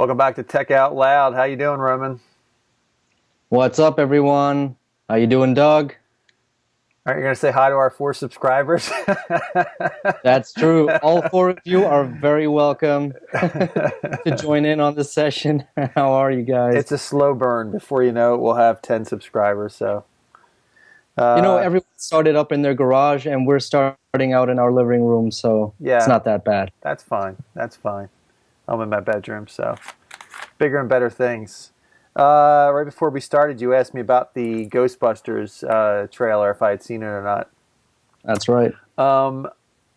Welcome back to Tech Out Loud. How you doing, Roman? What's up, everyone? How you doing, Doug? All right, you're going to say hi to our 4 subscribers? That's true. All four of you are very welcome to join in on the session. How are you guys? It's a slow burn. Before you know it, we'll have 10 subscribers. So, Everyone started up in their garage, and we're starting out in our living room, so it's yeah, not that bad. that's fine. That's fine. I'm in my bedroom, so bigger and better things. Right before we started, you asked me about the Ghostbusters trailer, if I had seen it or not. That's right. I'm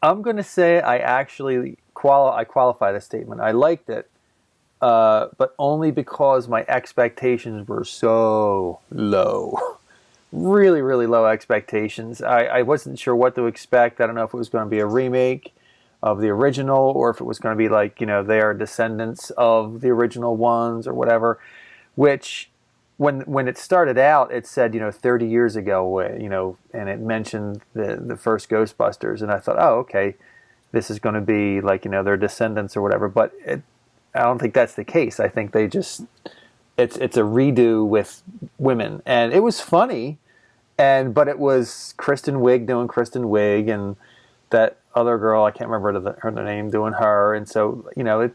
going to say I actually qualify the statement. I liked it, but only because my expectations were so low. Really, really low expectations. I wasn't sure what to expect. I don't know if it was going to be a remake of the original or if it was going to be like, they are descendants of the original ones or whatever, which when it started out, it said, 30 years ago, and it mentioned the first Ghostbusters. And I thought, oh, okay, this is going to be like, their descendants or whatever. But I don't think that's the case. I think it's a redo with women. And it was funny, but it was Kristen Wiig doing Kristen Wiig and that other girl, I can't remember her name, doing her. And so, it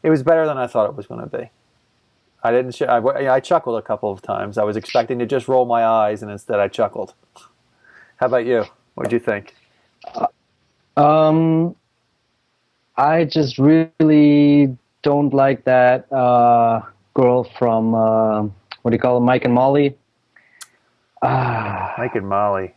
was better than I thought it was going to be. I didn't. I chuckled a couple of times. I was expecting to just roll my eyes, and instead I chuckled. How about you? What did you think? I just really don't like that girl from what do you call it, Mike and Molly? Mike and Molly.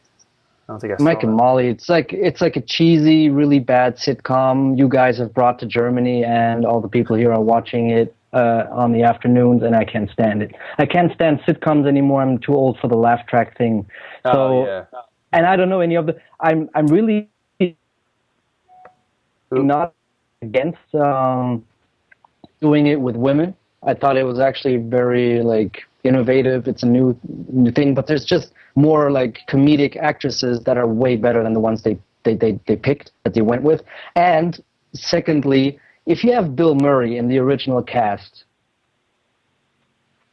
I don't think I saw Mike and that. Molly. It's like a cheesy, really bad sitcom you guys have brought to Germany, and all the people here are watching it on the afternoons, and I can't stand it. I can't stand sitcoms anymore. I'm too old for the laugh track thing. So, yeah. and I don't know any of the. I'm really not against doing it with women. I thought it was actually very innovative. It's a new thing, but there's just more comedic actresses that are way better than the ones they picked, that they went with. And secondly, if you have Bill Murray in the original cast,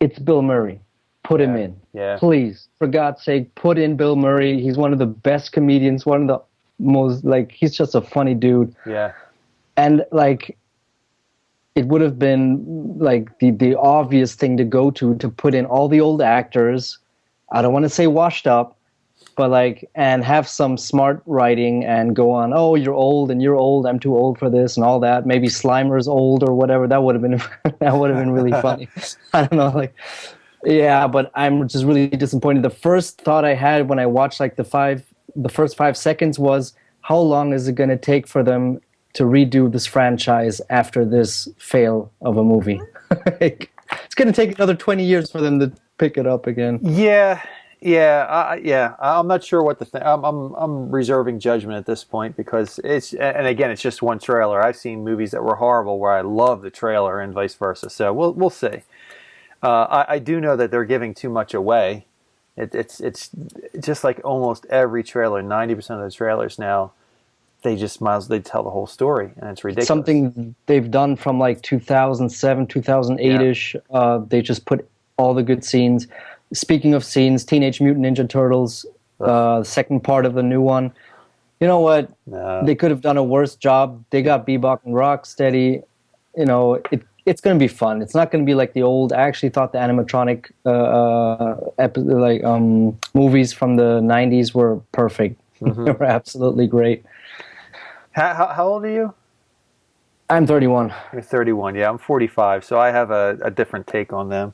it's Bill Murray. Put him in. Yeah. Please, for God's sake, put in Bill Murray. He's one of the best comedians, one of the most, he's just a funny dude. Yeah. And, it would have been, the obvious thing to go to put in all the old actors. I don't want to say washed up, but and have some smart writing and go on, oh, you're old and you're old, I'm too old for this and all that. Maybe Slimer's old or whatever. That would have been really funny. I don't know, yeah, but I'm just really disappointed. The first thought I had when I watched the first 5 seconds was, how long is it going to take for them to redo this franchise after this fail of a movie? It's going to take another 20 years for them to pick it up again. Yeah. I'm not sure what to think. I'm reserving judgment at this point because it's just one trailer. I've seen movies that were horrible where I love the trailer and vice versa. So we'll see. I do know that they're giving too much away. It's just like almost every trailer. 90% of the trailers now, they tell the whole story, and it's ridiculous. Something they've done from 2007, 2008-ish. Yeah. They just put all the good scenes. Speaking of scenes, Teenage Mutant Ninja Turtles, second part of the new one. You know what? No. They could have done a worse job. They got Bebop and Rocksteady. It's going to be fun. It's not going to be like the old. I actually thought the animatronic movies from the 90s were perfect. Mm-hmm. They were absolutely great. How old are you? I'm 31. You're 31. Yeah, I'm 45. So I have a different take on them.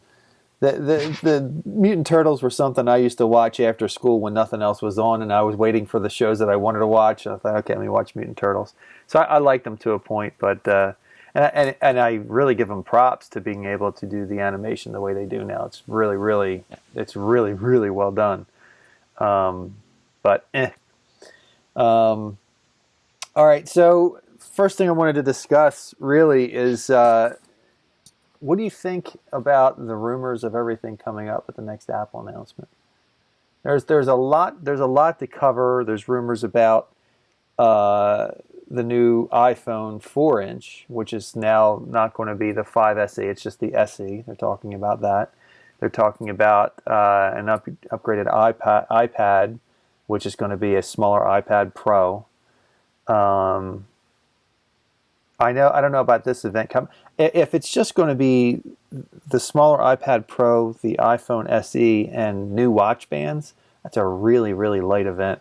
The Mutant Turtles were something I used to watch after school when nothing else was on, and I was waiting for the shows that I wanted to watch. And I thought, okay, let me watch Mutant Turtles. So I liked them to a point, but and I really give them props to being able to do the animation the way they do now. It's really, really well done. All right, so first thing I wanted to discuss really is what do you think about the rumors of everything coming up with the next Apple announcement? There's a lot to cover. There's rumors about the new iPhone 4-inch, which is now not going to be the 5SE, it's just the SE. They're talking about that. They're talking about an upgraded iPad, which is going to be a smaller iPad Pro. I don't know about this event. If it's just going to be the smaller iPad Pro, the iPhone SE, and new watch bands, that's a really, really light event.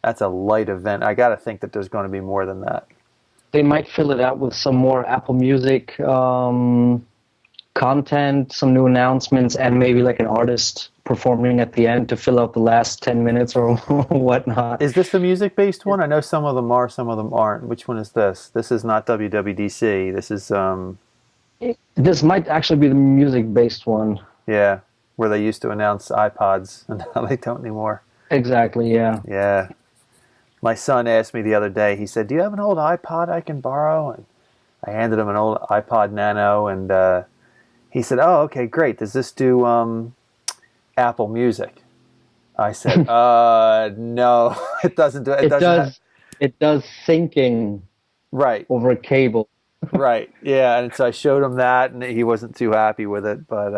That's a light event. I got to think that there's going to be more than that. They might fill it out with some more Apple Music content, some new announcements, and maybe like an artist performing at the end to fill out the last 10 minutes or whatnot. Is this the music-based one? I know some of them are, some of them aren't. Which one is this? This is not WWDC. This is... This might actually be the music-based one. Yeah, where they used to announce iPods, and now they don't anymore. Exactly, yeah. Yeah. My son asked me the other day, he said, do you have an old iPod I can borrow? And I handed him an old iPod Nano, and he said, oh, okay, great. Does this do Apple Music? I said, no, it doesn't do it. It does syncing right over a cable. Right, yeah, and so I showed him that, and he wasn't too happy with it, but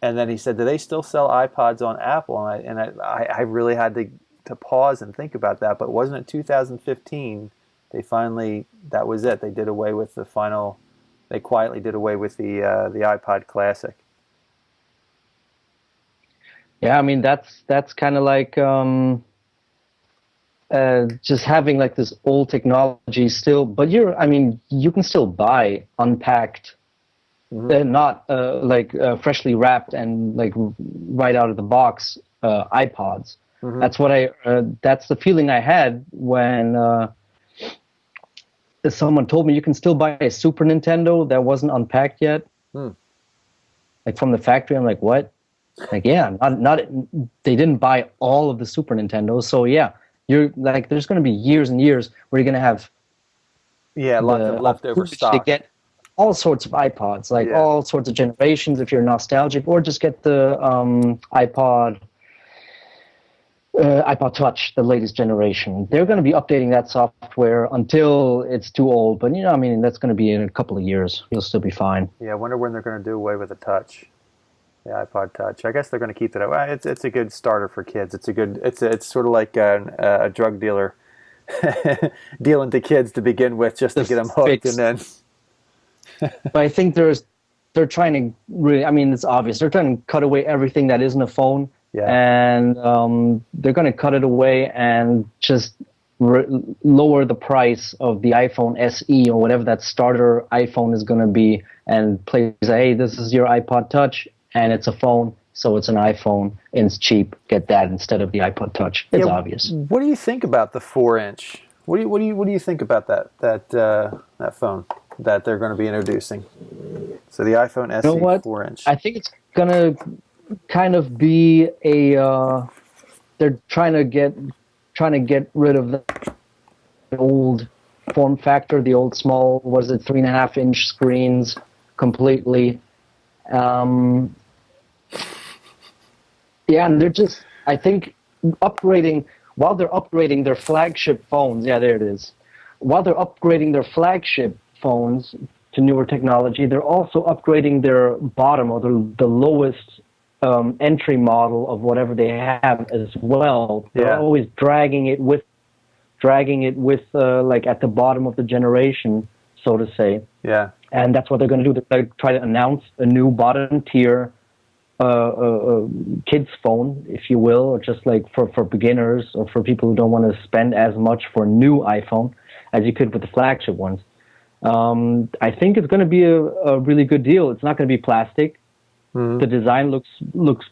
and then he said, do they still sell iPods on Apple? And I really had to pause and think about that, but wasn't it 2015? They finally, that was it. They did away with they quietly did away with the iPod Classic. Yeah, I mean, that's kind of like just having like this old technology still, but you can still buy unpacked, not freshly wrapped and like right out of the box iPods. Mm-hmm. That's the feeling I had when someone told me you can still buy a Super Nintendo that wasn't unpacked yet, like from the factory. I'm like, what? Like, yeah, not they didn't buy all of the Super Nintendos, so yeah. You're like, there's going to be years and years where you're going to have lots of leftover stock to get all sorts of iPods, like all sorts of generations if you're nostalgic, or just get the iPod Touch, the latest generation. They're going to be updating that software until it's too old, but that's going to be in a couple of years. You'll still be fine. Yeah, I wonder when they're going to do away with the Touch. The iPod Touch. I guess they're going to keep that. Well, it's a good starter for kids. It's sort of like a drug dealer dealing to kids to begin with, just to get them hooked, and then. But I think they're trying to really. I mean, it's obvious they're trying to cut away everything that isn't a phone, and they're going to cut it away and just lower the price of the iPhone SE or whatever that starter iPhone is going to be, and say, hey, this is your iPod Touch. And it's a phone, so it's an iPhone, and it's cheap. Get that instead of the iPod Touch. It's obvious. What do you think about the 4-inch? What do you think about that phone that they're going to be introducing? So the iPhone SE 4-inch. I think it's going to kind of be they're trying to get rid of the old form factor, the old small 3.5-inch screens completely. And they're just, I think, while they're upgrading their flagship phones, there it is. While they're upgrading their flagship phones to newer technology, they're also upgrading their bottom or the lowest entry model of whatever they have as well. They're always dragging it with like at the bottom of the generation, so to say. Yeah. And that's what they're going to do. They're try to announce a new bottom tier kids phone, if you will, or just like for beginners or for people who don't want to spend as much for a new iPhone as you could with the flagship ones. I think it's going to be a really good deal. It's not going to be plastic. Mm-hmm. The design looks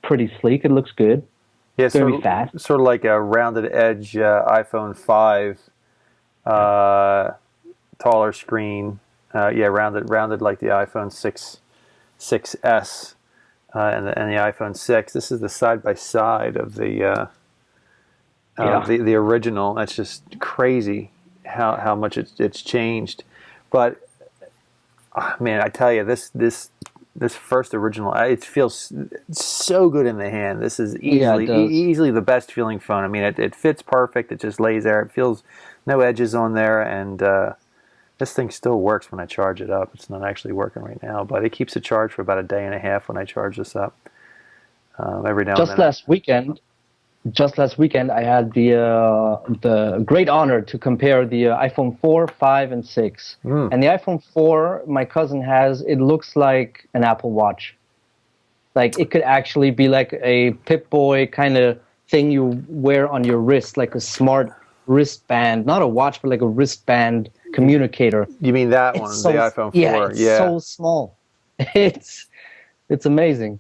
pretty sleek. It looks good. Yeah, it's going to be fast. Sort of like a rounded edge iPhone 5, taller screen. Rounded like the iPhone 6S and the iPhone 6. This is the side by side of the original. That's just crazy how much it's changed. But man, I tell you, this this first original, it feels so good in the hand. This is Yeah, it does. easily the best feeling phone. I mean, it fits perfect. It just lays there. It feels no edges on there, and this thing still works when I charge it up. It's not actually working right now, but it keeps it charged for about a day and a half when I charge this up. Every now and Just then. just last weekend, I had the great honor to compare the iPhone 4, 5, and 6. And the iPhone 4, my cousin has, it looks like an Apple Watch. Like, it could actually be like a Pip-Boy kind of thing you wear on your wrist, like a smart wristband. Not a watch, but like a wristband communicator. You mean that one, the iPhone 4? Yeah, it's so small. It's amazing.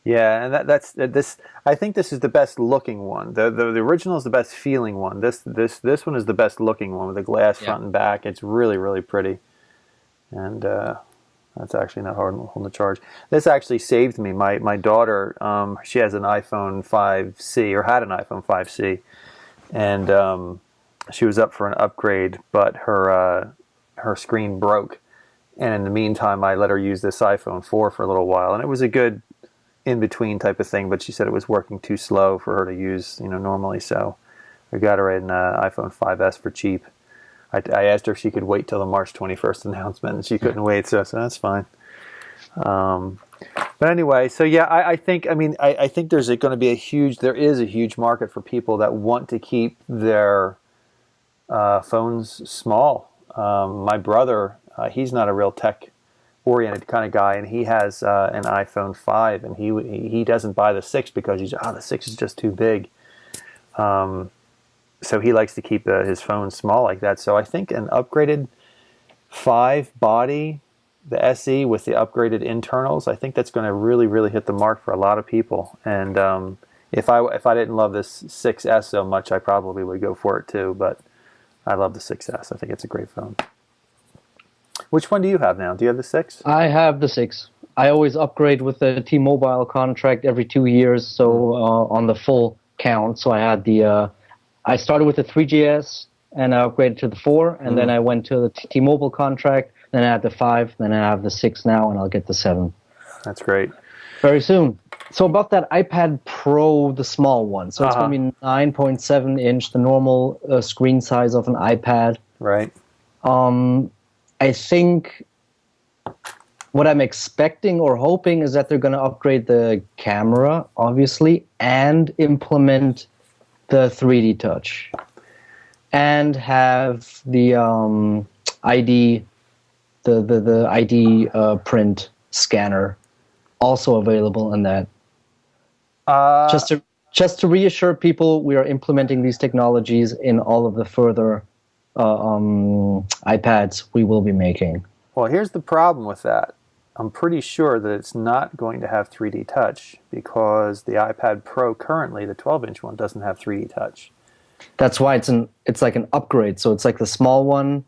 Yeah, and that's this. I think this is the best looking one. The original is the best feeling one. This one is the best looking one with the glass front and back. It's really, really pretty, and that's actually not hard to charge. This actually saved me. My daughter, she has an iPhone 5C, or had an iPhone 5C, and she was up for an upgrade, but her screen broke. And in the meantime, I let her use this iPhone 4 for a little while, and it was a good in-between type of thing, but she said it was working too slow for her to use, normally, so I got her an iPhone 5S for cheap. I asked her if she could wait till the March 21st announcement, and she couldn't wait, so that's fine. But anyway, so yeah, I think there's going to be there is a huge market for people that want to keep their phones small. My brother, he's not a real tech-oriented kind of guy, and he has an iPhone 5, and he doesn't buy the 6 because the 6 is just too big. So he likes to keep his phone small like that. So I think an upgraded 5 body, the SE with the upgraded internals, I think that's going to really, really hit the mark for a lot of people. And if I didn't love this 6S so much, I probably would go for it too. But I love the 6S. I think it's a great phone. Which one do you have now? Do you have the 6? I have the 6. I always upgrade with the T-Mobile contract every 2 years, so on the full count. So I had I started with the 3GS, and I upgraded to the 4, and then I went to the T-Mobile contract, then I had the 5, then I have the 6 now, and I'll get the 7. That's great. Very soon. So about that iPad Pro, the small one. So it's going to be 9.7 inch, the normal screen size of an iPad. Right. I think what I'm expecting or hoping is that they're going to upgrade the camera, obviously, and implement the 3D touch, and have the ID, the ID print scanner also available in that. Just to reassure people, we are implementing these technologies in all of the further iPads we will be making. Well, here's the problem with that. I'm pretty sure that it's not going to have 3D touch because the iPad Pro currently, the 12-inch one, doesn't have 3D touch. That's why it's like an upgrade. So it's like the small one,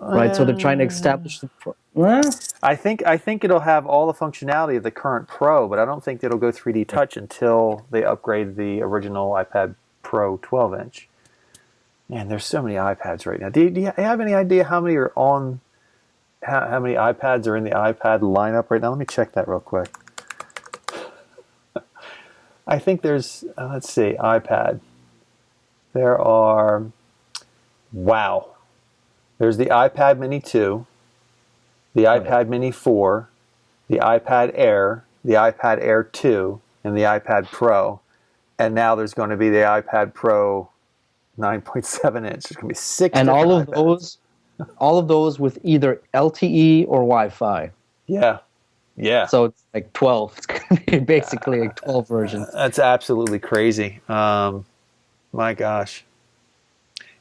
right? So they're trying to establish the Pro. I think it'll have all the functionality of the current Pro, but I don't think it'll go 3D touch until they upgrade the original iPad Pro 12-inch. Man, there's so many iPads right now. Do you have any idea how many are on? How many iPads are in the iPad lineup right now? Let me check that real quick. I think there's, let's see, iPad. There are, wow. There's the iPad Mini 2, the iPad Mini 4, the iPad Air, the iPad Air 2, and the iPad Pro. And now there's going to be the iPad Pro 9.7 inch. There's going to be 6 and all of iPads. All of those with either LTE or Wi-Fi. Yeah. So it's like 12. It's going to be basically like 12 versions. That's absolutely crazy. My gosh.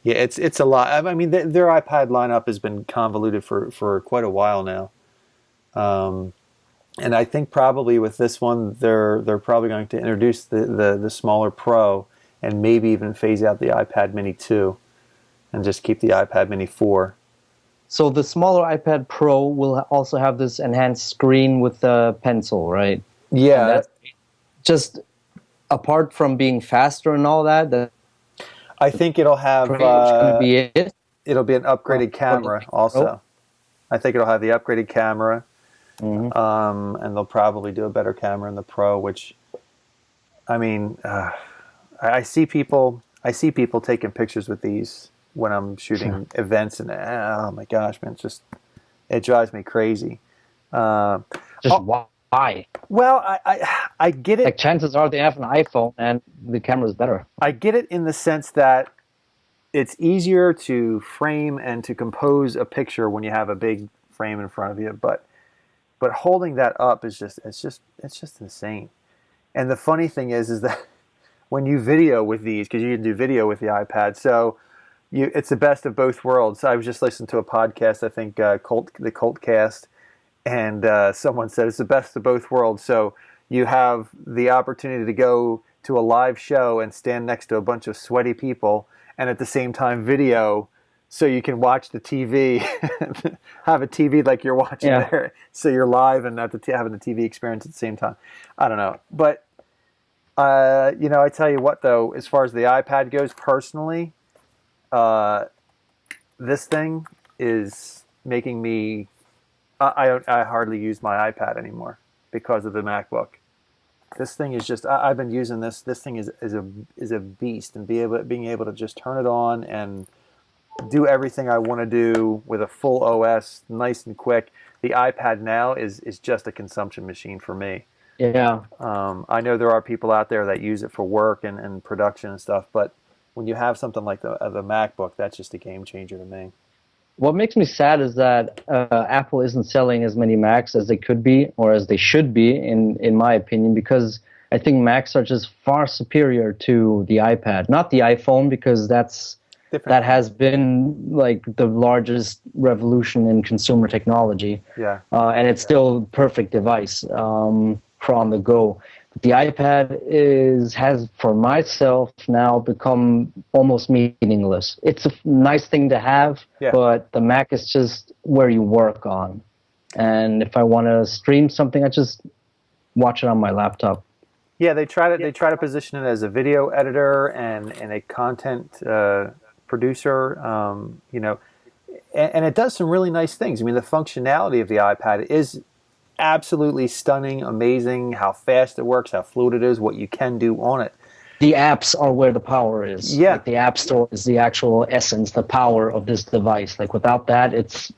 Yeah, it's a lot. I mean, their iPad lineup has been convoluted for quite a while now. And I think probably with this one, they're probably going to introduce the smaller Pro and maybe even phase out the iPad Mini 2 and just keep the iPad Mini 4. So the smaller iPad Pro will also have this enhanced screen with the pencil, right? Yeah. That's just apart from being faster and all that, I think it'll have. Gonna be it. It'll be an upgraded camera also. I think it'll have the upgraded camera. Mhm. And they'll probably do a better camera in the Pro. Which, I mean, I see people taking pictures with these when I'm shooting events, and oh my gosh, man, it drives me crazy. Uh, Just oh, why? well, I get Like it. chances are they have an iPhone and the camera is better. I get it in the sense that it's easier to frame and to compose a picture when you have a big frame in front of you, but holding that up is just insane. And the funny thing is that when you video with these, because you can do video with the iPad, so it's the best of both worlds. I was just listening to a podcast, I think the Cult Cast, and someone said it's the best of both worlds. So you have the opportunity to go to a live show and stand next to a bunch of sweaty people, and at the same time video, so you can watch the TV, have a TV like you're watching there, so you're live and having the TV experience at the same time. I don't know, but I tell you what though, as far as the iPad goes, personally, this thing is making me. I hardly use my iPad anymore because of the MacBook. This thing is just. I've been using this. This thing is a beast, and being able to just turn it on and do everything I want to do with a full OS, nice and quick. The iPad now is just a consumption machine for me. Yeah. I know there are people out there that use it for work and production and stuff, but when you have something like the MacBook, that's just a game changer to me. What makes me sad is that Apple isn't selling as many Macs as they could be or as they should be, in my opinion, because I think Macs are just far superior to the iPad. Not the iPhone, because that has been like the largest revolution in consumer technology. Yeah. And it's still a perfect device for on the go. But the iPad has for myself now become almost meaningless. It's a nice thing to have, but the Mac is just where you work on. And if I want to stream something, I just watch it on my laptop. Yeah, they try to position it as a video editor and a content producer, and it does some really nice things. I mean, the functionality of the iPad is absolutely stunning, amazing, how fast it works, how fluid it is, what you can do on it. The apps are where the power is. Yeah. Like the App Store is the actual essence, the power of this device. Like without that, it's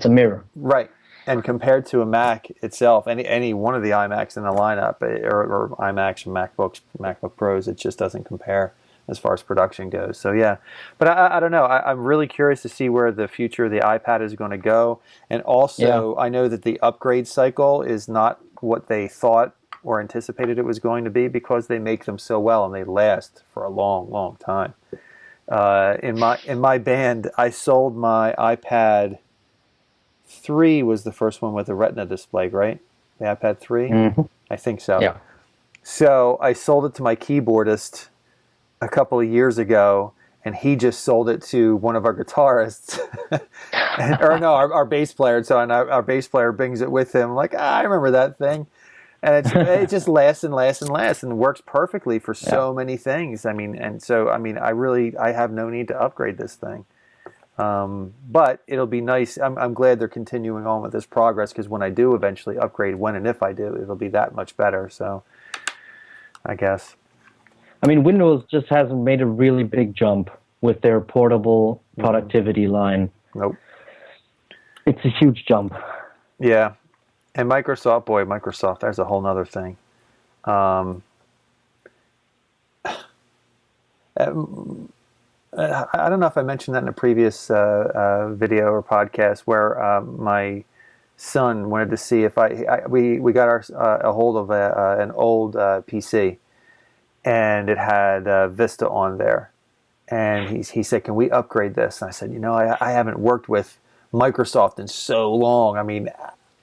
a mirror. Right. And compared to a Mac itself, any one of the iMacs in the lineup, or iMacs or MacBook Pros, it just doesn't compare as far as production goes. So yeah, but I don't know. I'm really curious to see where the future of the iPad is going to go. And also, I know that the upgrade cycle is not what they thought or anticipated it was going to be, because they make them so well and they last for a long, long time. In my band, I sold my iPad 3 was the first one with the Retina display, right? The iPad 3? Mm-hmm. I think so. Yeah. So I sold it to my keyboardist a couple of years ago, and he just sold it to one of our guitarists, our bass player. So our bass player brings it with him. Like, I remember that thing, and it just lasts and lasts and lasts and works perfectly for so many things. I mean, I have no need to upgrade this thing. But it'll be nice. I'm glad they're continuing on with this progress, because when I do eventually upgrade, when and if I do, it'll be that much better. So, I guess. I mean, Windows just hasn't made a really big jump with their portable productivity line. Nope. It's a huge jump. Yeah. And Microsoft, there's a whole nother thing. I don't know if I mentioned that in a previous video or podcast, where my son wanted to see if we got a hold of an old PC, and it had Vista on there, and he said, "Can we upgrade this?" And I said, I haven't worked with Microsoft in so long. I mean,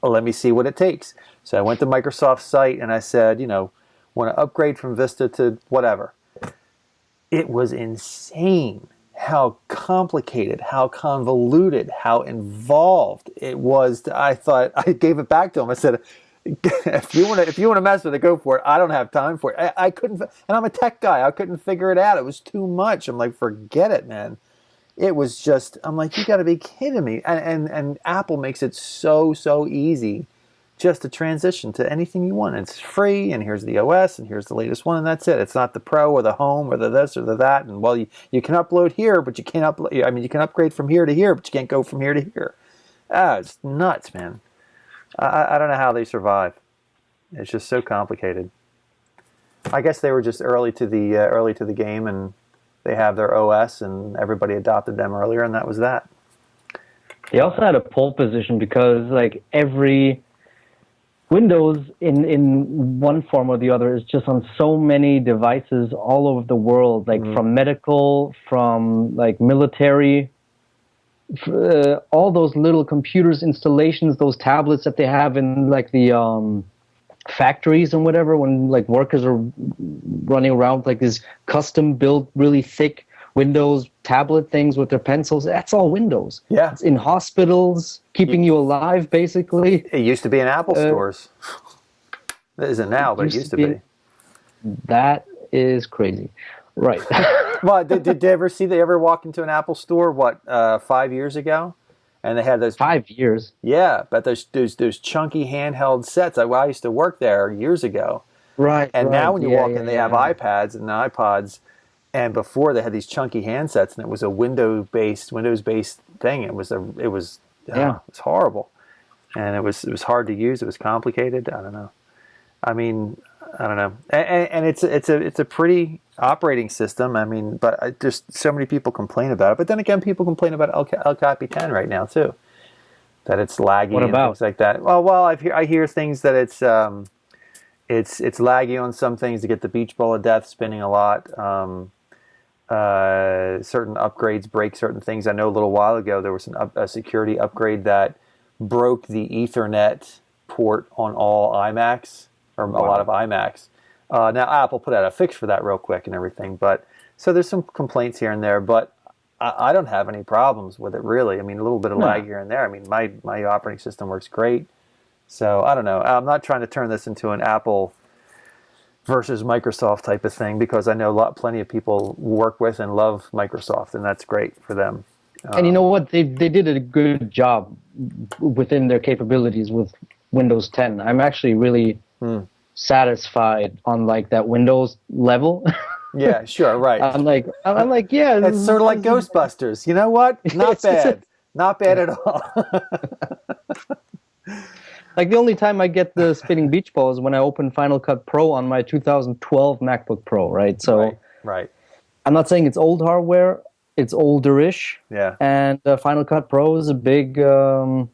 let me see what it takes. So I went to Microsoft's site and I said, want to upgrade from Vista to whatever. It was insane how complicated, how convoluted, how involved it was. I thought, I gave it back to him. I said, if you want to mess with it, go for it. I don't have time for it. I couldn't, and I'm a tech guy. I couldn't figure it out. It was too much. I'm like, forget it, man. It was just, I'm like, you got to be kidding me. And Apple makes it so easy just a transition to anything you want. It's free, and here's the OS, and here's the latest one, and that's it. It's not the Pro or the Home or the this or the that. And well, you can upload here, but you can't upload. I mean, you can upgrade from here to here, but you can't go from here to here. It's nuts, man. I don't know how they survive. It's just so complicated. I guess they were just early to the game, and they have their OS, and everybody adopted them earlier, and that was that. They also had a pole position because like every Windows in one form or the other is just on so many devices all over the world, like from medical, from like military, all those little computers installations, those tablets that they have in like the factories and whatever, when like workers are running around like these custom built, really thick Windows tablet things with their pencils. That's all Windows. Yeah. It's in hospitals, keeping you alive, basically. It used to be in Apple stores. It isn't now, but it used to be. That is crazy. Right. Well, did you ever see, they ever walk into an Apple store, 5 years ago? And they had those 5 years. Yeah, but those chunky handheld sets. I used to work there years ago. Right. And now when you walk in, they have iPads and iPods. And before they had these chunky handsets, and it was a Windows-based thing. It was horrible, and it was hard to use. It was complicated. I don't know. I mean, I don't know. And it's a pretty operating system. I mean, but just so many people complain about it. But then again, people complain about El Capi 10 right now too, that it's laggy and things like that. Well, I hear things that it's laggy on some things to get the beach ball of death spinning a lot. Certain upgrades break certain things. I know a little while ago there was a security upgrade that broke the Ethernet port on all iMacs, or a lot of iMacs. Now Apple put out a fix for that real quick and everything, but so there's some complaints here and there, but I don't have any problems with it really. I mean, a little bit of lag here and there. I mean, my operating system works great. So I don't know. I'm not trying to turn this into an Apple versus Microsoft type of thing, because I know plenty of people work with and love Microsoft, and that's great for them. And you know what? They did a good job within their capabilities with Windows 10. I'm actually really satisfied on like that Windows level. Yeah, sure, right. I'm like, yeah. It's sort of like Ghostbusters. You know what? Not bad. Not bad at all. Like the only time I get the spinning beach ball is when I open Final Cut Pro on my 2012 MacBook Pro, right? So right. I'm not saying it's old hardware, it's older-ish. Yeah. And Final Cut Pro is a big, and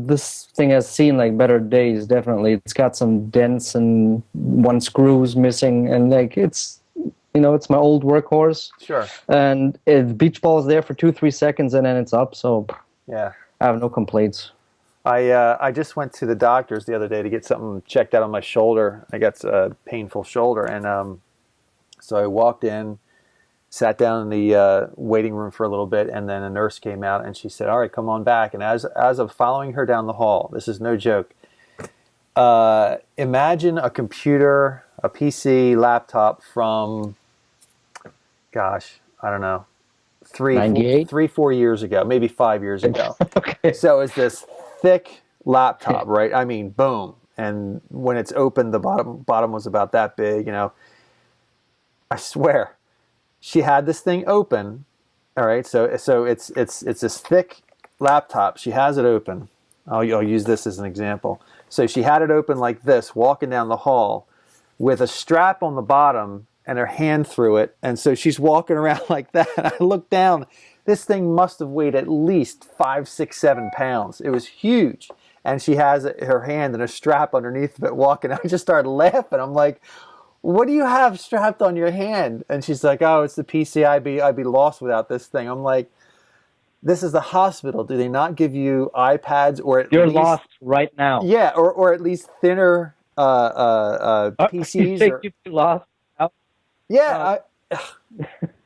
this thing has seen like better days, definitely. It's got some dents and one screw's missing, and like it's my old workhorse. Sure. And the beach ball is there for 2-3 seconds and then it's up, so yeah, I have no complaints. I just went to the doctor's the other day to get something checked out on my shoulder. I got a painful shoulder, and so I walked in, sat down in the waiting room for a little bit, and then a nurse came out and she said, "All right, come on back." And as I'm following her down the hall, this is no joke. Imagine a computer, a PC, laptop from, gosh, I don't know, 4 years ago, maybe 5 years ago. Okay. So it's this thick laptop, right? I mean, boom. And when it's open, the bottom was about that big, you know. I swear, she had this thing open. All right, so it's this thick laptop. She has it open. I'll use this as an example. So she had it open like this, walking down the hall, with a strap on the bottom and her hand through it. And so she's walking around like that. I looked down. This thing must have weighed at least 5, 6, 7 pounds. It was huge. And she has her hand and a strap underneath of it walking. I just started laughing. I'm like, what do you have strapped on your hand? And she's like, oh, it's the PC. I'd be lost without this thing. I'm like, this is the hospital. Do they not give you iPads or at You're least... lost right now. Yeah, or at least thinner PCs? You're lost now? Yeah,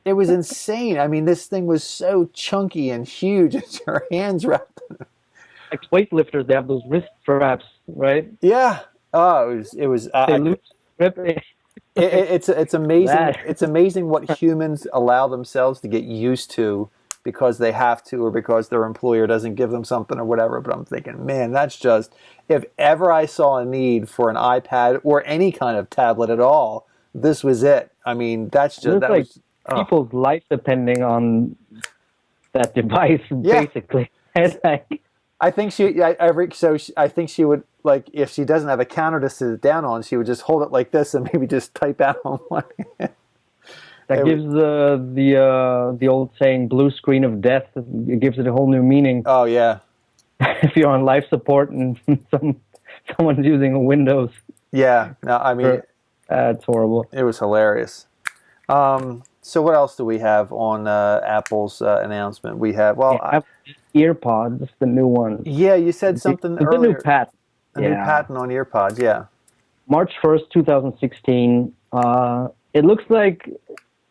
it was insane. I mean, this thing was so chunky and huge. Her hands wrapped in it. Like weightlifters, they have those wrist straps, right? Yeah. Oh, it was. It's amazing. It's amazing what humans allow themselves to get used to because they have to or because their employer doesn't give them something or whatever. But I'm thinking, man, that's just, if ever I saw a need for an iPad or any kind of tablet at all, this was it. I mean, that's just, that like was people's life depending on that device, Yeah. basically. And like, I think I think she would, like, if she doesn't have a counter to sit down on, she would just hold it like this and maybe just type out on one. that gives the old saying "blue screen of death." It gives it a whole new meaning. Oh yeah, If you're on life support and someone's using a Windows, yeah. No, I mean, it's horrible. it was hilarious. So what else do we have on Apple's announcement? We have EarPods, the new one. Yeah, you said something the earlier. new patent. New patent on EarPods. Yeah. March 1st, 2016. It looks like,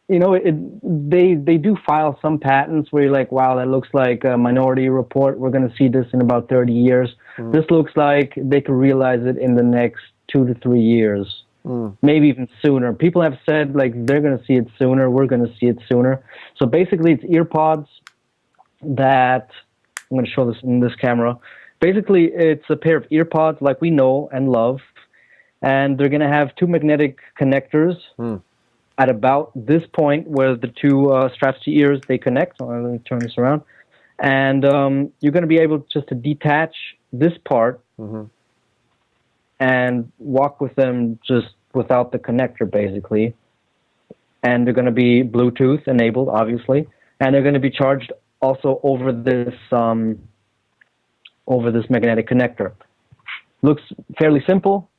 they do file some patents where you're like, wow, that looks like a Minority Report. We're going to see this in about 30 years. This looks like they could realize it in the next 2 to 3 years, maybe even sooner. People have said, like, they're going to see it sooner. We're going to see it sooner. So basically, it's EarPods that, I'm going to show this in this camera. Basically, it's a pair of EarPods like we know and love, and they're going to have two magnetic connectors at about this point where the two straps to ears, they connect. So let me turn this around. And you're going to be able just to detach this part and walk with them just without the connector, basically. And they're going to be Bluetooth enabled, obviously, and they're going to be charged also over this magnetic connector. Looks fairly simple.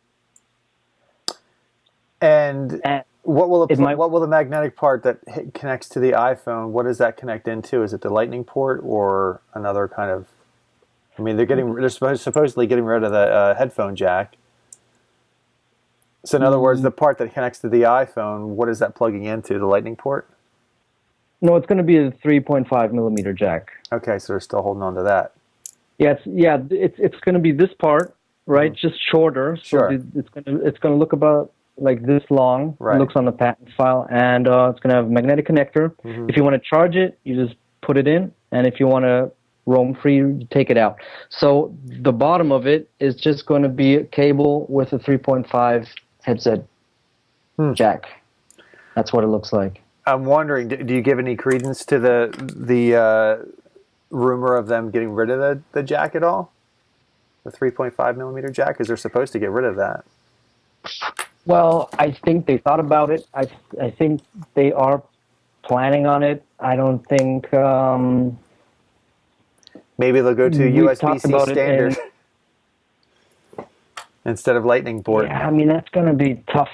And what will the magnetic part that connects to the iPhone? What does that connect into? Is it the Lightning port or another kind of? I mean, they're supposedly getting rid of the headphone jack. So in other words, the part that connects to the iPhone, what is that plugging into? The Lightning port? No, it's going to be a 3.5 millimeter jack. Okay, so they're still holding on to that. Yeah, it's going to be this part, right? Just shorter. Sure. So it's going to look about like this long. Right. It looks on the patent file, and it's going to have a magnetic connector. If you want to charge it, you just put it in, and if you want to roam free, you take it out. So the bottom of it is just going to be a cable with a 3.5 headset jack. That's what it looks like. I'm wondering, do you give any credence to the rumor of them getting rid of the jack at all? The 3.5 millimeter jack? Because they're supposed to get rid of that. Well, I think they thought about it. I think they are planning on it. I don't think... maybe they'll go to USB-C standard instead of Lightning port. Yeah, I mean, that's going to be tough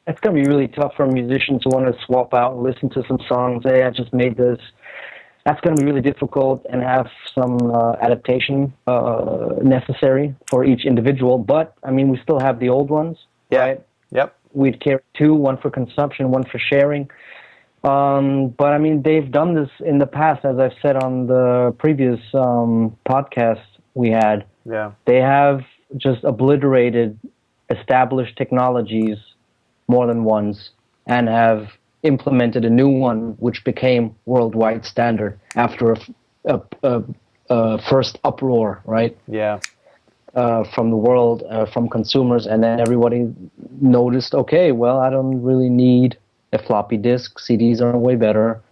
it's going to be really tough for musicians who want to swap out and listen to some songs. Hey, I just made this. That's going to be really difficult and have some adaptation necessary for each individual. But, I mean, we still have the old ones, right? Yep. We'd carry two, one for consumption, one for sharing. But, I mean, they've done this in the past, as I've said on the previous podcast we had. Yeah. They have just obliterated established technologies more than once and have implemented a new one which became worldwide standard after a first uproar, right? Yeah. From the world, from consumers, and then everybody noticed, okay, well, I don't really need a floppy disk. CDs are way better.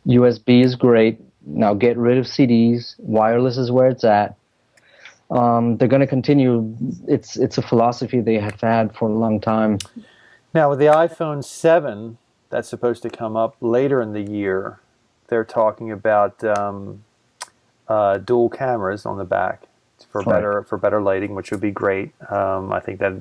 USB is great. Now get rid of CDs. Wireless is where it's at. They're going to continue. It's a philosophy they have had for a long time. Now, with the iPhone 7 that's supposed to come up later in the year, they're talking about dual cameras on the back for better lighting, which would be great. I think that,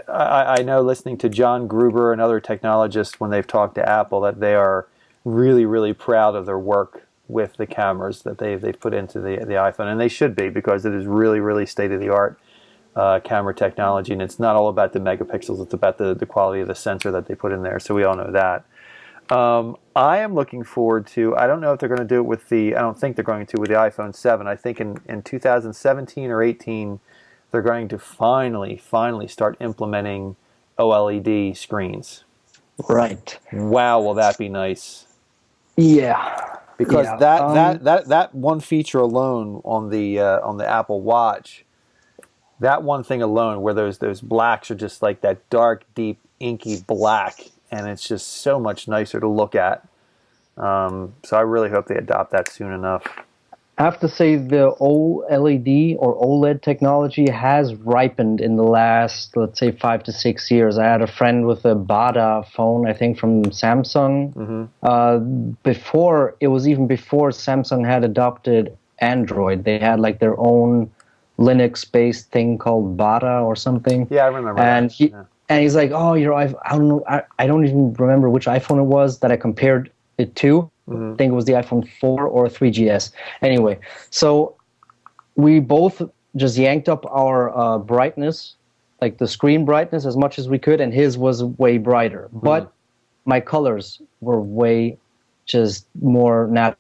I know, listening to John Gruber and other technologists when they've talked to Apple, that they are really, really proud of their work with the cameras that they've put into the iPhone, and they should be, because it is really, really state-of-the-art camera technology, and it's not all about the megapixels, it's about the quality of the sensor that they put in there, so we all know that. I am looking forward to, I don't know if they're going to do it with I don't think they're going to with the iPhone 7. I think in 2017 or 18, they're going to finally start implementing OLED screens. Right. Wow, will that be nice. Yeah. because Yeah. that one feature alone on the Apple Watch, that one thing alone, where those blacks are just like that dark, deep, inky black, and it's just so much nicer to look at. So I really hope they adopt that soon enough. I have to say the OLED or OLED technology has ripened in the last, let's say, 5 to 6 years. I had a friend with a Bada phone, I think from Samsung. Before, it was even before Samsung had adopted Android. They had like their own Linux-based thing called Bada or something. Yeah, I remember And that. he Yeah. and he's like, "Oh, your iPhone." I don't know. I don't even remember which iPhone it was that I compared it to. I think it was the iPhone 4 or 3GS. Anyway, so we both just yanked up our brightness, like the screen brightness, as much as we could, and his was way brighter. But my colors were way just more natural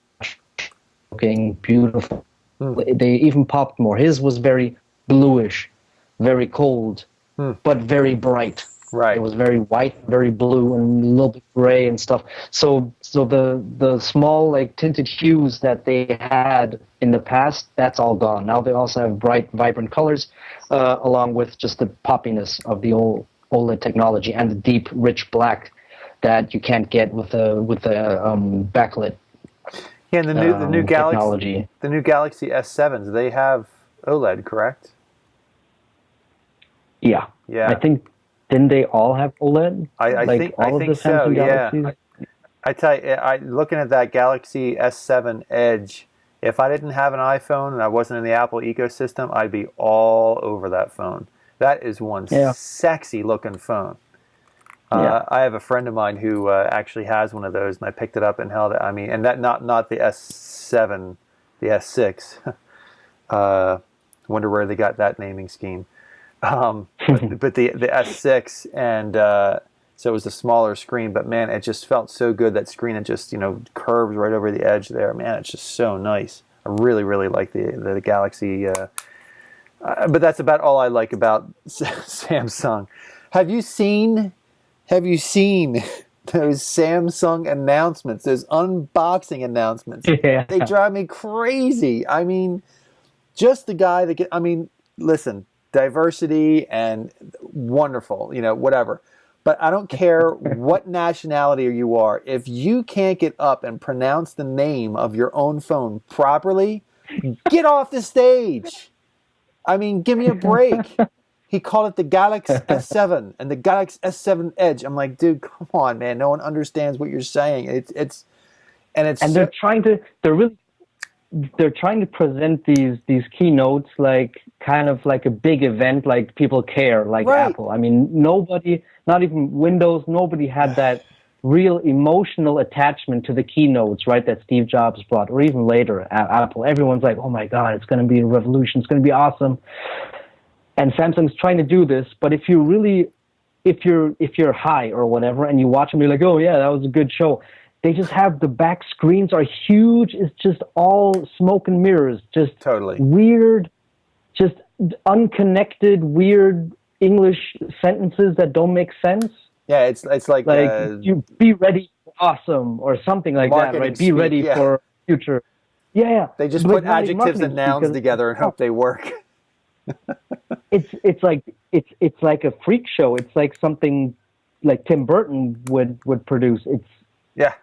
looking, beautiful. They even popped more. His was very bluish, very cold, but very bright. Right. It was very white, very blue, and a little bit gray and stuff. So the small like tinted hues that they had in the past, that's all gone. Now they also have bright, vibrant colors, along with just the poppiness of the old OLED technology and the deep, rich black that you can't get with the backlit. Yeah, and the new technology. the new Galaxy S7s, they have OLED, correct? Yeah. Yeah. I think, didn't they all have OLED? I think so. Samsung Galaxies? Yeah. I tell you, looking at that Galaxy S7 Edge, if I didn't have an iPhone and I wasn't in the Apple ecosystem, I'd be all over that phone. That is one sexy looking phone. I have a friend of mine who actually has one of those, and I picked it up and held it. I mean, and that not the S7, the S6. Wonder where they got that naming scheme. But the S6, and so it was a smaller screen, but man, it just felt so good. That screen, it just curves right over the edge there. Man, it's just so nice. I really, really like the Galaxy. But that's about all I like about Samsung. Have you seen those Samsung announcements, those unboxing announcements? Yeah. They drive me crazy. I mean, just the guy that listen, diversity and wonderful, whatever. But I don't care what nationality you are. If you can't get up and pronounce the name of your own phone properly, get off the stage. I mean, give me a break. He called it the Galaxy S7 and the Galaxy S7 Edge. I'm like, dude, come on, man. No one understands what you're saying. They're trying to present these keynotes like kind of like a big event, like people care, like right. Apple. I mean, nobody, not even Windows, nobody had that real emotional attachment to the keynotes, right, that Steve Jobs brought, or even later at Apple. Everyone's like, oh my God, it's going to be a revolution. It's going to be awesome. And Samsung's trying to do this, but if you're high or whatever, and you watch them, you're like, oh yeah, that was a good show. They just have the back screens are huge. It's just all smoke and mirrors. Just totally weird, just unconnected, weird English sentences that don't make sense. Yeah, it's like you be ready for awesome or something like that, right? Be ready for future. Yeah. They just put adjectives and nouns together and hope they work. It's like a freak show. It's like something like Tim Burton would produce. The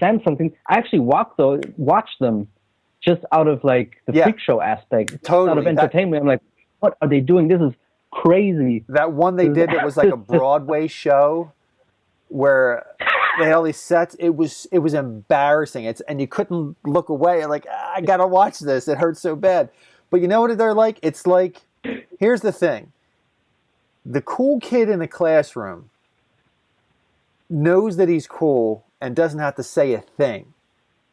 Samsung thing. I actually watched them just out of like the freak show aspect, totally. Out of entertainment. I'm like, what are they doing? This is crazy. That one they did that was like a Broadway show where they had all these sets. It was embarrassing. And you couldn't look away. Like, I gotta watch this. It hurts so bad. But you know what they're like? It's like, here's the thing. The cool kid in the classroom knows that he's cool and doesn't have to say a thing.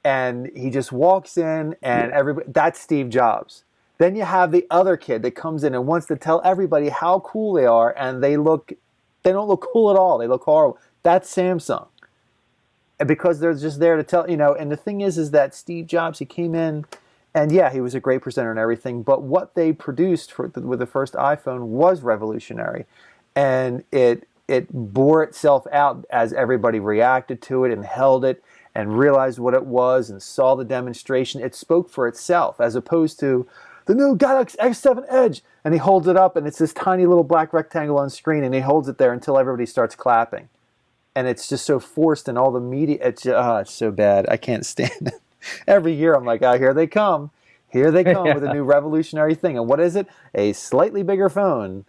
And he just walks in and everybody, that's Steve Jobs. Then you have the other kid that comes in and wants to tell everybody how cool they are, and they don't look cool at all. They look horrible. That's Samsung. And because they're just there to tell, and the thing is that Steve Jobs, he came in, and yeah, he was a great presenter and everything, but what they produced with the first iPhone was revolutionary. And it bore itself out as everybody reacted to it and held it. and realized what it was and saw the demonstration, it spoke for itself, as opposed to the new Galaxy S7 Edge. And he holds it up, and it's this tiny little black rectangle on screen, and he holds it there until everybody starts clapping. And it's just so forced, and all the media, it's so bad. I can't stand it. Every year I'm like, here they come. Here they come with a new revolutionary thing. And what is it? A slightly bigger phone.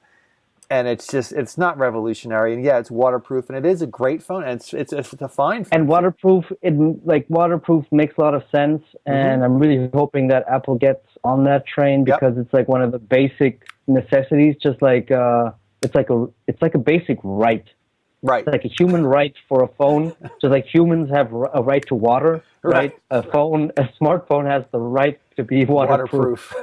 And it's not revolutionary. And yeah, it's waterproof, and it is a great phone, and it's a fine phone. And waterproof makes a lot of sense, and I'm really hoping that Apple gets on that train, because it's like one of the basic necessities, just like it's like a basic right. Right. It's like a human right for a phone, just like humans have a right to water, right? A smartphone has the right to be waterproof.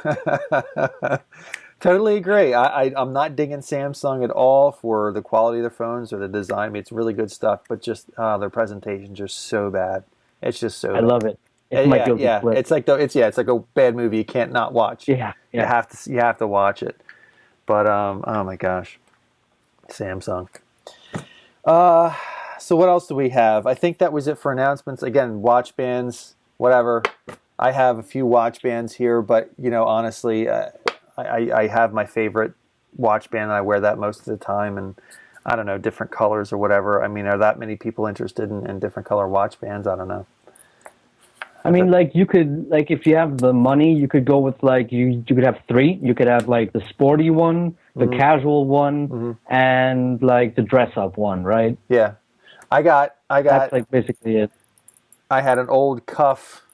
Totally agree. I'm not digging Samsung at all for the quality of their phones or the design. I mean, it's really good stuff, but just their presentations are so bad. It's just so. I love it. It's my guilty pleasure. It's like it's like a bad movie you can't not watch. Yeah. You have to watch it. But oh my gosh, Samsung. So what else do we have? I think that was it for announcements. Again, watch bands, whatever. I have a few watch bands here, but honestly, I have my favorite watch band, and I wear that most of the time. And I don't know, different colors or whatever. I mean, are that many people interested in different color watch bands? I don't know. I mean, like you could, like if you have the money, you could go with like you could have three. You could have like the sporty one, the casual one, and like the dress up one, right? Yeah, I got. That's like basically it. I had an old cuff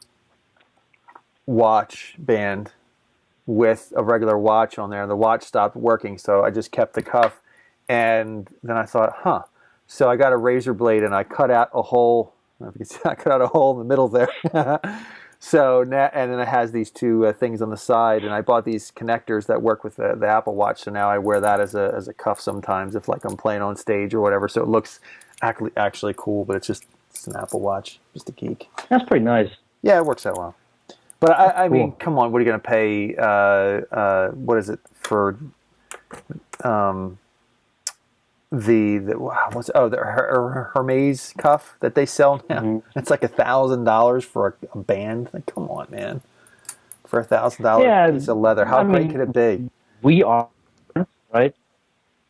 watch band with a regular watch on there. The watch stopped working, so I just kept the cuff. And then I thought, So I got a razor blade, and I cut out a hole. I don't know if you can see, I cut out a hole in the middle there. So now, and then it has these two things on the side, and I bought these connectors that work with the Apple Watch. So now I wear that as a cuff sometimes, if like I'm playing on stage or whatever. So it looks actually cool, but it's an Apple Watch, just a geek. That's pretty nice. Yeah, it works out well. But I mean, come on, what are you going to pay? What is it for? The Hermes cuff that they sell now. It's like $1,000 for a band. Like, come on, man! For $1,000 piece of leather, how great could it be? We aren't, right?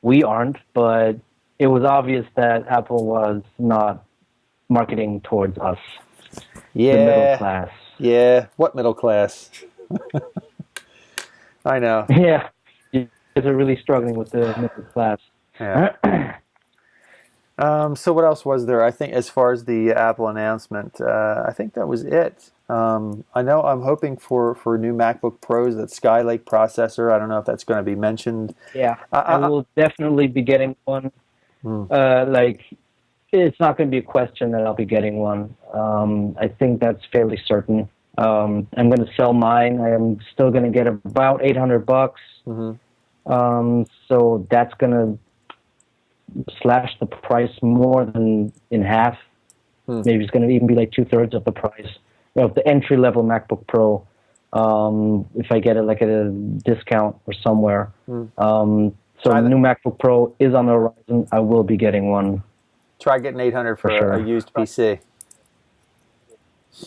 We aren't, but it was obvious that Apple was not marketing towards us, the middle class. Yeah, what middle class? I know. Yeah, you guys are really struggling with the middle class. Yeah. So what else was there? I think as far as the Apple announcement, I think that was it. I know I'm hoping for new MacBook Pros, that Skylake processor. I don't know if that's going to be mentioned. Yeah, I will definitely be getting one. Like, it's not going to be a question that I'll be getting one. I think that's fairly certain. I'm going to sell mine. I am still going to get about $800. So that's going to slash the price more than in half. Maybe it's going to even be like 2/3 of the price of the entry-level MacBook Pro, if I get it like at a discount or somewhere. So the new MacBook Pro is on the horizon. I will be getting one. Try getting $800 for sure. A used PC.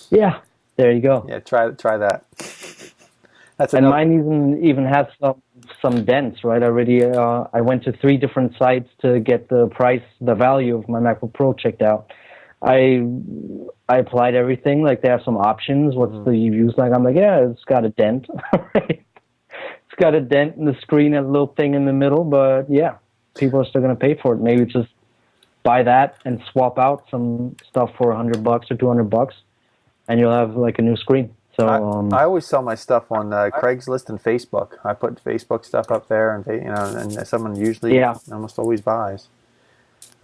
Yeah, there you go. Yeah, try that. And mine even has some dents, right? I went to 3 different sites to get the value of my MacBook Pro checked out. I applied everything. Like, they have some options. What's the use like? I'm like, yeah, it's got a dent. Right? It's got a dent in the screen and a little thing in the middle, but yeah, people are still going to pay for it. Maybe just buy that and swap out some stuff for $100 or $200, and you'll have like a new screen. So I always sell my stuff on Craigslist and Facebook. I put Facebook stuff up there, and and someone usually almost always buys.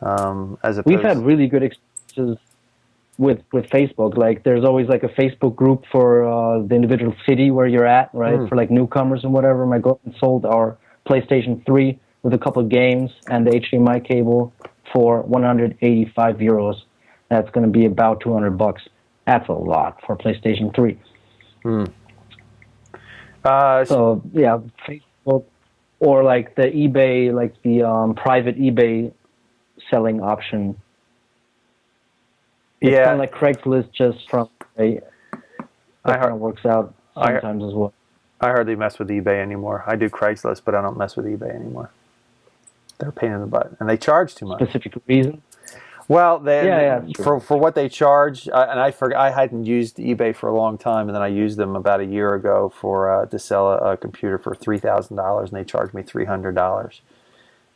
We've had really good experiences with Facebook. Like, there's always like a Facebook group for the individual city where you're at, right? For like newcomers and whatever. My girlfriend sold our PlayStation 3 with a couple of games and the HDMI cable for €185. That's going to be about $200. That's a lot for PlayStation 3. So yeah, Facebook or like the eBay, like the private eBay selling option. It's kind Yeah, of like Craigslist, just from a I that kind heard, of works out I, sometimes as well. I hardly mess with eBay anymore. I do Craigslist, but I don't mess with eBay anymore. They're a pain in the butt, and they charge too much. Specific reason? Well, Yeah, yeah, that's true. for what they charge, and I hadn't used eBay for a long time, and then I used them about a year ago for to sell a computer for $3,000, and they charged me $300,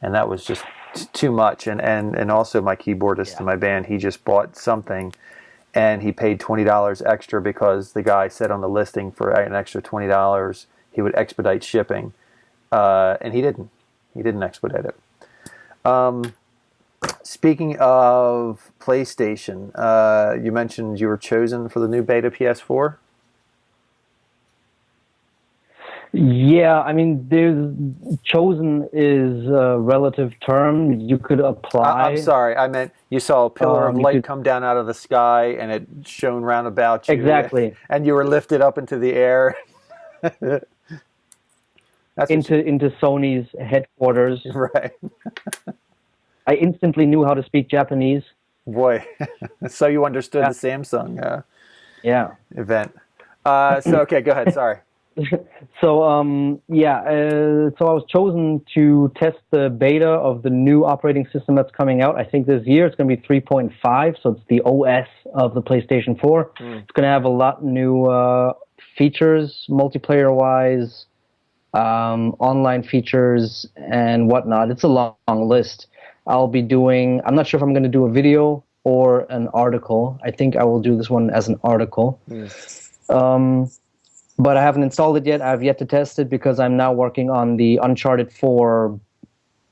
and that was just too much. And also my keyboardist in my band, he just bought something, and he paid $20 extra because the guy said on the listing for an extra $20 he would expedite shipping, and he didn't. He didn't expedite it. Speaking of PlayStation, you mentioned you were chosen for the new beta PS4. Yeah, I mean, there's chosen is a relative term. You could apply. I'm sorry, I meant you saw a pillar of You light could come down out of the sky, and it shone round about you, exactly and you were lifted up into the air. That's into Sony's headquarters. right. I instantly knew how to speak Japanese. Boy, so you understood Yeah. the Samsung Yeah. event. So okay, go ahead. Sorry. So so I was chosen to test the beta of the new operating system that's coming out. I think this year it's going to be 3.5, so it's the OS of the PlayStation 4. It's going to have a lot new features, multiplayer-wise, online features, and whatnot. It's a long list. I'm not sure if I'm going to do a video or an article. I think I will do this one as an article. But I haven't installed it yet. I've yet to test it because I'm now working on the Uncharted 4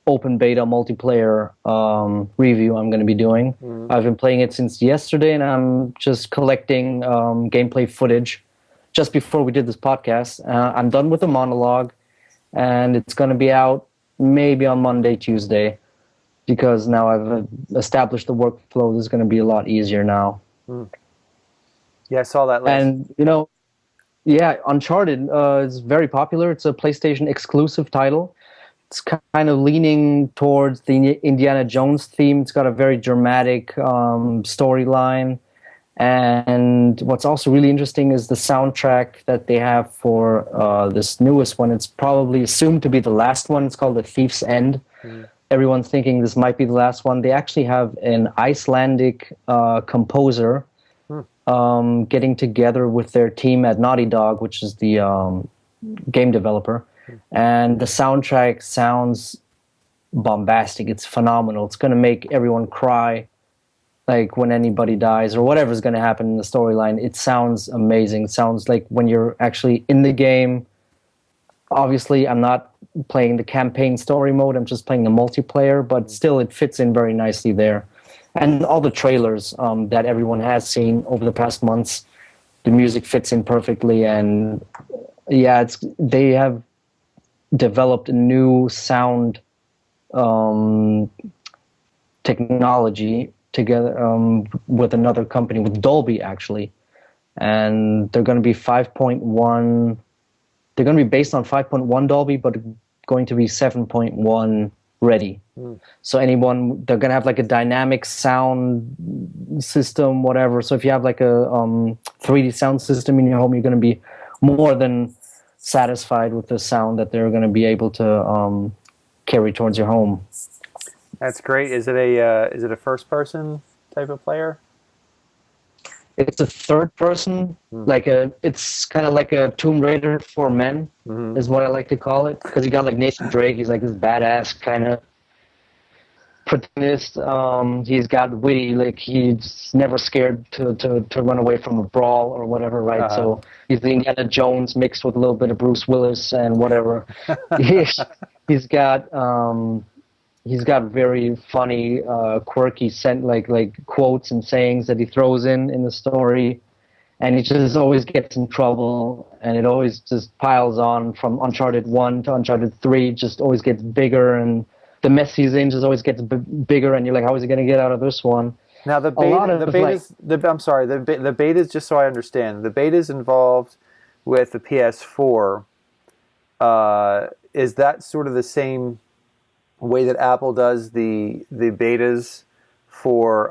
open beta multiplayer review I'm going to be doing. I've been playing it since yesterday, and I'm just collecting gameplay footage just before we did this podcast. I'm done with the monologue, and it's going to be out maybe on Monday, Tuesday, because now I've established the workflow. This is going to be a lot easier now. Yeah, I saw that list. And, yeah, Uncharted is very popular. It's a PlayStation exclusive title. It's kind of leaning towards the Indiana Jones theme. It's got a very dramatic storyline. And what's also really interesting is the soundtrack that they have for this newest one. It's probably assumed to be the last one. It's called The Thief's End. Everyone's thinking this might be the last one. They actually have an Icelandic composer getting together with their team at Naughty Dog, which is the game developer. And the soundtrack sounds bombastic. It's phenomenal. It's going to make everyone cry, like when anybody dies or whatever's going to happen in the storyline. It sounds amazing. It sounds like when you're actually in the game. Obviously, I'm not playing the campaign story mode. I'm just playing the multiplayer, but still it fits in very nicely there. And all the trailers that everyone has seen over the past months, the music fits in perfectly. And yeah, they have developed a new sound technology together with another company, with Dolby actually. And they're going to be 5.1. They're going to be based on 5.1 Dolby, but going to be 7.1 ready. So they're going to have like a dynamic sound system, whatever. So if you have like a 3D sound system in your home, you're going to be more than satisfied with the sound that they're going to be able to carry towards your home. That's great. Is it a first person type of player? It's a third person, it's kind of like a Tomb Raider for men, is what I like to call it. Because you got like Nathan Drake, he's like this badass kind of protagonist. He's got witty, like he's never scared to run away from a brawl or whatever, right? So he's the Indiana Jones mixed with a little bit of Bruce Willis and whatever. He's got very funny, quirky like quotes and sayings that he throws in the story, and he just always gets in trouble, and it always just piles on from Uncharted 1 to Uncharted 3. It just always gets bigger, and the mess he's in just always gets bigger, and you're like, how is he going to get out of this one? Now the beta's just so I understand. The beta's involved with the PS4. Is that sort of the same way that Apple does the betas for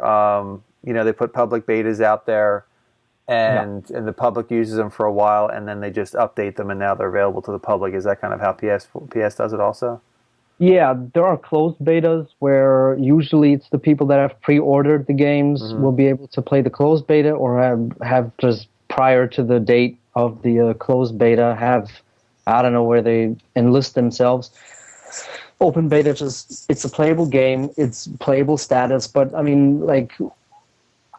they put public betas out there, Yeah. and the public uses them for a while, and then they just update them, and now they're available to the public. Is that kind of how PS does it also? Yeah, there are closed betas where usually it's the people that have pre-ordered the games will be able to play the closed beta, or have just prior to the date of the closed beta have, I don't know, where they enlist themselves. Open beta, just it's a playable game, it's playable status, but I mean, like,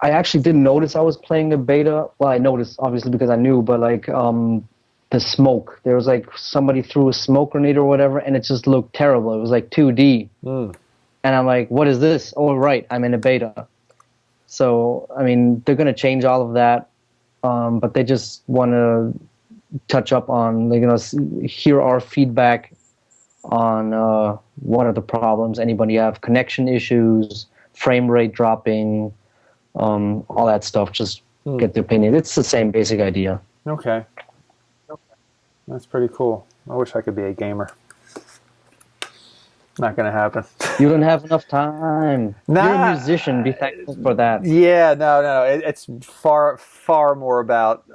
I actually didn't notice I was playing the beta. Well, I noticed obviously because I knew, but like the smoke. There was like somebody threw a smoke grenade or whatever, and it just looked terrible. It was like 2D, and I'm like, "What is this?" Oh, right, I'm in a beta. So I mean, they're gonna change all of that, but they just want to touch up on, like, hear our feedback on what are the problems. Anybody have connection issues, frame rate dropping, all that stuff. Just get the opinion. It's the same basic idea. Okay. That's pretty cool. I wish I could be a gamer. Not going to happen. You don't have enough time. Nah. You're a musician. Be thankful for that. Yeah, no. It's far more about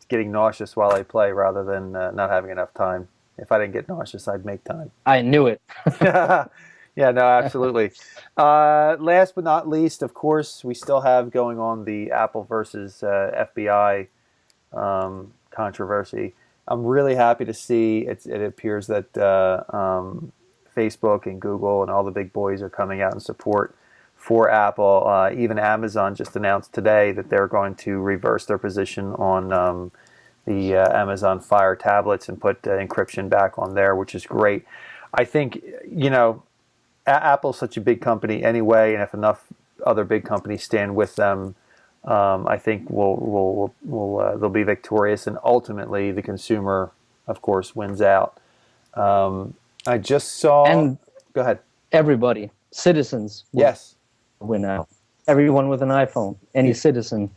getting nauseous while I play rather than not having enough time. If I didn't get nauseous, I'd make time. I knew it. Yeah, no, absolutely. Last but not least, of course, we still have going on the Apple versus FBI controversy. I'm really happy to see it appears that Facebook and Google and all the big boys are coming out in support for Apple. Even Amazon just announced today that they're going to reverse their position on the Amazon Fire tablets and put encryption back on there, which is great. I think, Apple's such a big company anyway, and if enough other big companies stand with them, I think they'll be victorious, and ultimately the consumer, of course, wins out. I just saw. And go ahead. Everybody, citizens, yes, win out. Everyone with an iPhone, any citizen.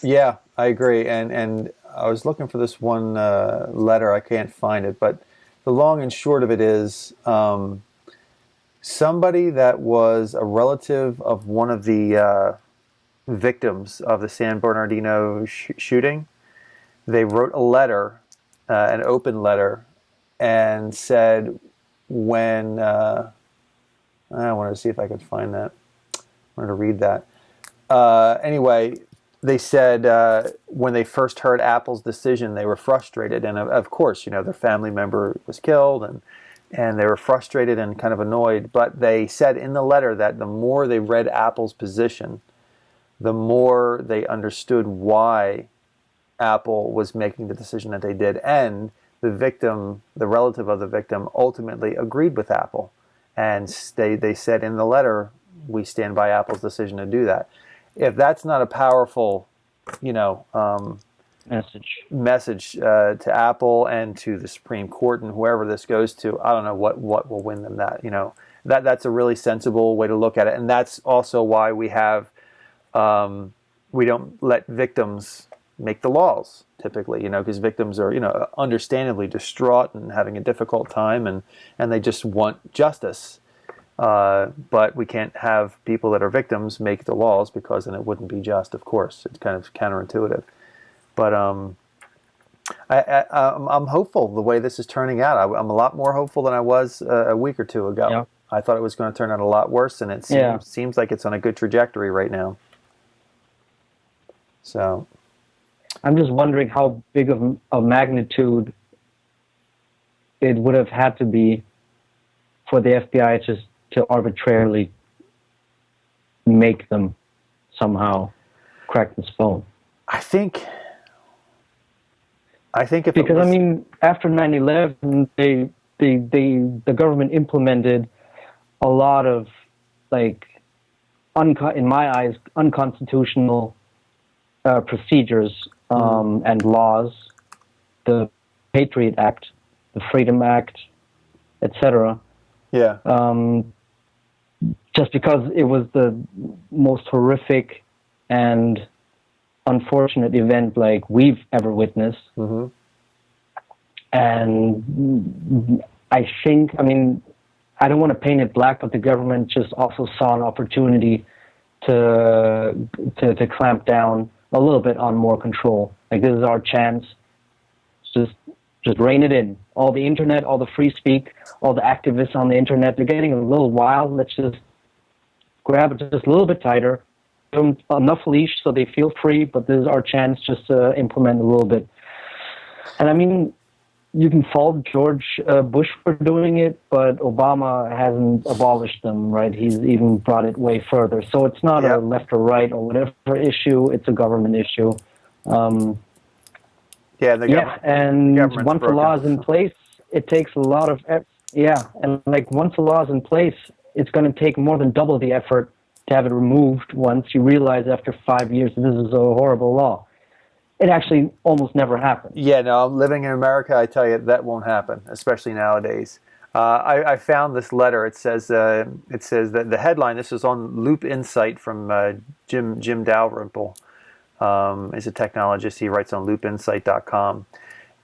Yeah, I agree. And I was looking for this one letter. I can't find it, but the long and short of it is. Somebody that was a relative of one of the victims of the San Bernardino shooting, they wrote a letter, an open letter, and said when I wanted to see if I could find that. I wanted to read that. Anyway, they said when they first heard Apple's decision, they were frustrated, and of course, their family member was killed, and they were frustrated and kind of annoyed. But they said in the letter that the more they read Apple's position, the more they understood why Apple was making the decision that they did. And the victim, the relative of the victim, ultimately agreed with Apple. And they said in the letter, we stand by Apple's decision to do that. If that's not a powerful, message to Apple and to the Supreme Court and whoever this goes to, I don't know what will win them that. That's a really sensible way to look at it, and that's also why we have we don't let victims make the laws typically. Because victims are understandably distraught and having a difficult time, and they just want justice. But we can't have people that are victims make the laws, because then it wouldn't be just. Of course, it's kind of counterintuitive. But I'm hopeful the way this is turning out. I'm a lot more hopeful than I was a week or two ago. Yeah. I thought it was going to turn out a lot worse, and it seems like it's on a good trajectory right now. So, I'm just wondering how big of a magnitude it would have had to be for the FBI just to arbitrarily make them somehow crack this phone. I think if because after 9/11, the government implemented a lot of, like, in my eyes, unconstitutional procedures and laws, the Patriot Act, the Freedom Act, etc. Yeah. Just because it was the most horrific and unfortunate event like we've ever witnessed. Mm-hmm. And I think, I don't want to paint it black, but the government just also saw an opportunity to clamp down a little bit on more control. Like, this is our chance. Just rein it in. All the internet, all the free speak, all the activists on the internet, they're getting a little wild. Let's just grab it just a little bit tighter. Give them enough leash so they feel free, but this is our chance just to implement a little bit. And I mean, you can fault George Bush for doing it, but Obama hasn't abolished them, right? He's even brought it way further. So it's not a left or right or whatever issue. It's a government issue. And once the law is in place, it takes a lot of and like once the law is in place, it's going to take more than double the effort to have it removed once you realize after 5 years this is a horrible law. It actually almost never happens. Yeah, no, living in America, I tell you, that won't happen, especially nowadays. I found this letter. It says that the headline, this is on Loop Insight from Jim Dalrymple. Is a technologist. He writes on loopinsight.com.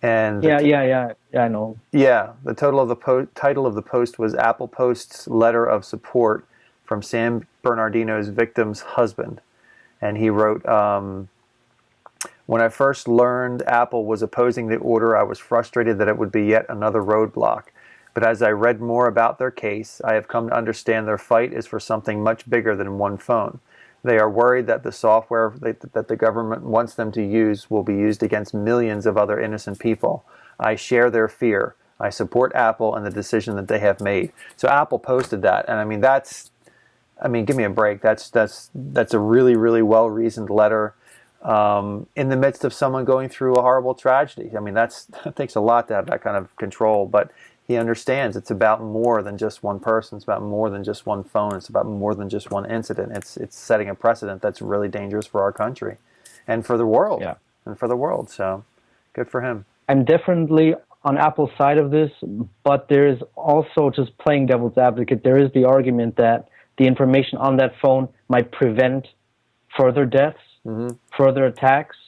And I know. Yeah, the title of the post was Apple posts letter of support from San Bernardino's victim's husband. And he wrote, when I first learned Apple was opposing the order, I was frustrated that it would be yet another roadblock. But as I read more about their case, I have come to understand their fight is for something much bigger than one phone. They are worried that the software that the government wants them to use will be used against millions of other innocent people. I share their fear. I support Apple and the decision that they have made. So Apple posted that, and I mean, give me a break. That's a really, really well-reasoned letter in the midst of someone going through a horrible tragedy. I mean, that takes a lot to have that kind of control, but he understands it's about more than just one person. It's about more than just one phone. It's about more than just one incident. It's setting a precedent that's really dangerous for our country and for the world. Yeah. And for the world. So good for him. I'm definitely on Apple's side of this, but there is also, just playing devil's advocate, there is the argument that the information on that phone might prevent further deaths, further attacks.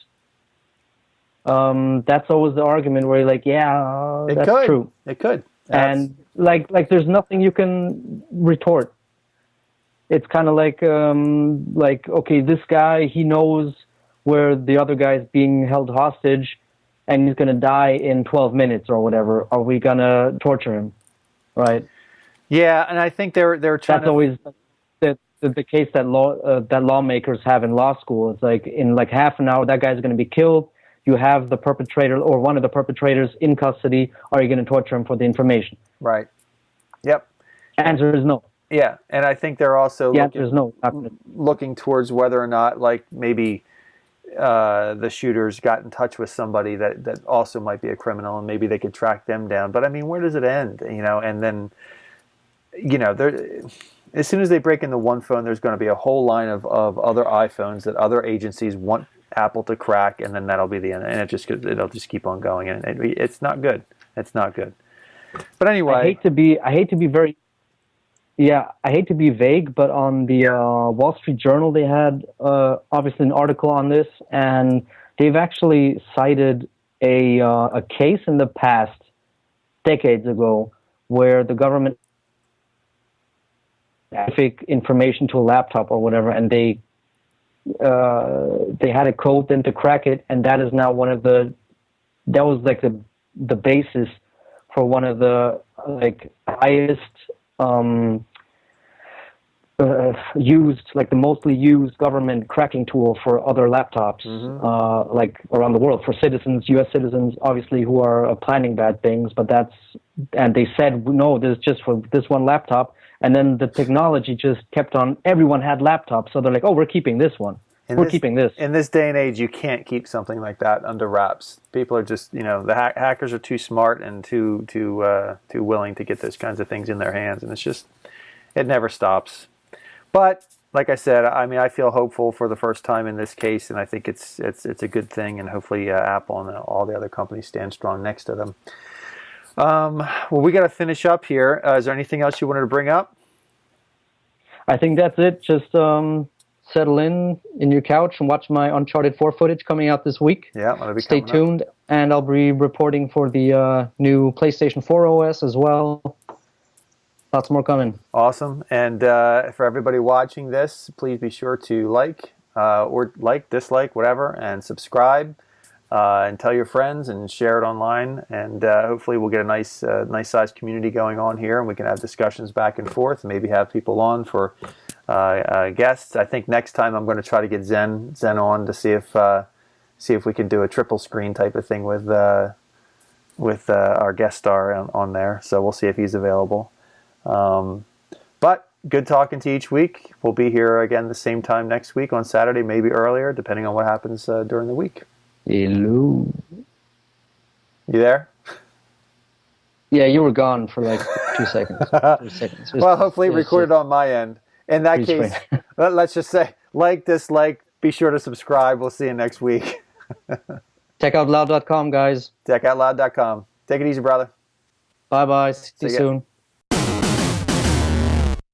That's always the argument where you're like, that's true. It could. And like there's nothing you can retort. It's kind of like, okay, this guy, he knows where the other guy is being held hostage and he's going to die in 12 minutes or whatever. Are we going to torture him? Right? Yeah, and I think they're trying That's always the case that lawmakers have in law school. It's like in like half an hour, that guy's going to be killed. You have the perpetrator or one of the perpetrators in custody. Are you going to torture him for the information? Right. Yep. Answer is no. Yeah, and I think they're also looking towards whether or not, like, maybe the shooters got in touch with somebody that also might be a criminal, and maybe they could track them down. But I mean, where does it end? And then, as soon as they break into one phone, there's going to be a whole line of other iPhones that other agencies want Apple to crack, and then that'll be the end, and it'll just keep on going, and it's not good. It's not good. But anyway, I hate to be vague, but on the Wall Street Journal, they had obviously an article on this, and they've actually cited a case in the past, decades ago, where the government specific information to a laptop or whatever, and they had a code then to crack it, and that is now that was like the basis for one of the highest used, like the mostly used government cracking tool for other laptops, like around the world, for citizens, U.S. citizens, obviously, who are planning bad things. And they said, no, this is just for this one laptop. And then the technology just kept on, everyone had laptops. So they're like, oh, we're keeping this one. Keeping this. In this day and age, you can't keep something like that under wraps. People are just, the hackers are too smart and too willing to get those kinds of things in their hands. And it never stops. But like I said, I mean, I feel hopeful for the first time in this case, and I think it's a good thing. And hopefully, Apple and all the other companies stand strong next to them. Well, we got to finish up here. Is there anything else you wanted to bring up? I think that's it. Just settle in your couch and watch my Uncharted 4 footage coming out this week. Yeah, that'll be Stay tuned, and I'll be reporting for the new PlayStation 4 OS as well. Lots more coming. Awesome. And for everybody watching this, please be sure to dislike, whatever, and subscribe, and tell your friends and share it online. And hopefully we'll get a nice sized community going on here, and we can have discussions back and forth, and maybe have people on for guests. I think next time I'm going to try to get Zen on to see if we can do a triple screen type of thing with our guest star on there. So we'll see if he's available. But good talking to you each week. We'll be here again the same time next week on Saturday, maybe earlier, depending on what happens during the week. Hello. You there? Yeah, you were gone for like 2 seconds. 2 seconds. Well, hopefully recorded on my end. In that case, let's just say dislike, be sure to subscribe. We'll see you next week. TechOutLoud.com, guys. TechOutLoud.com. Take it easy, brother. Bye-bye. See you soon.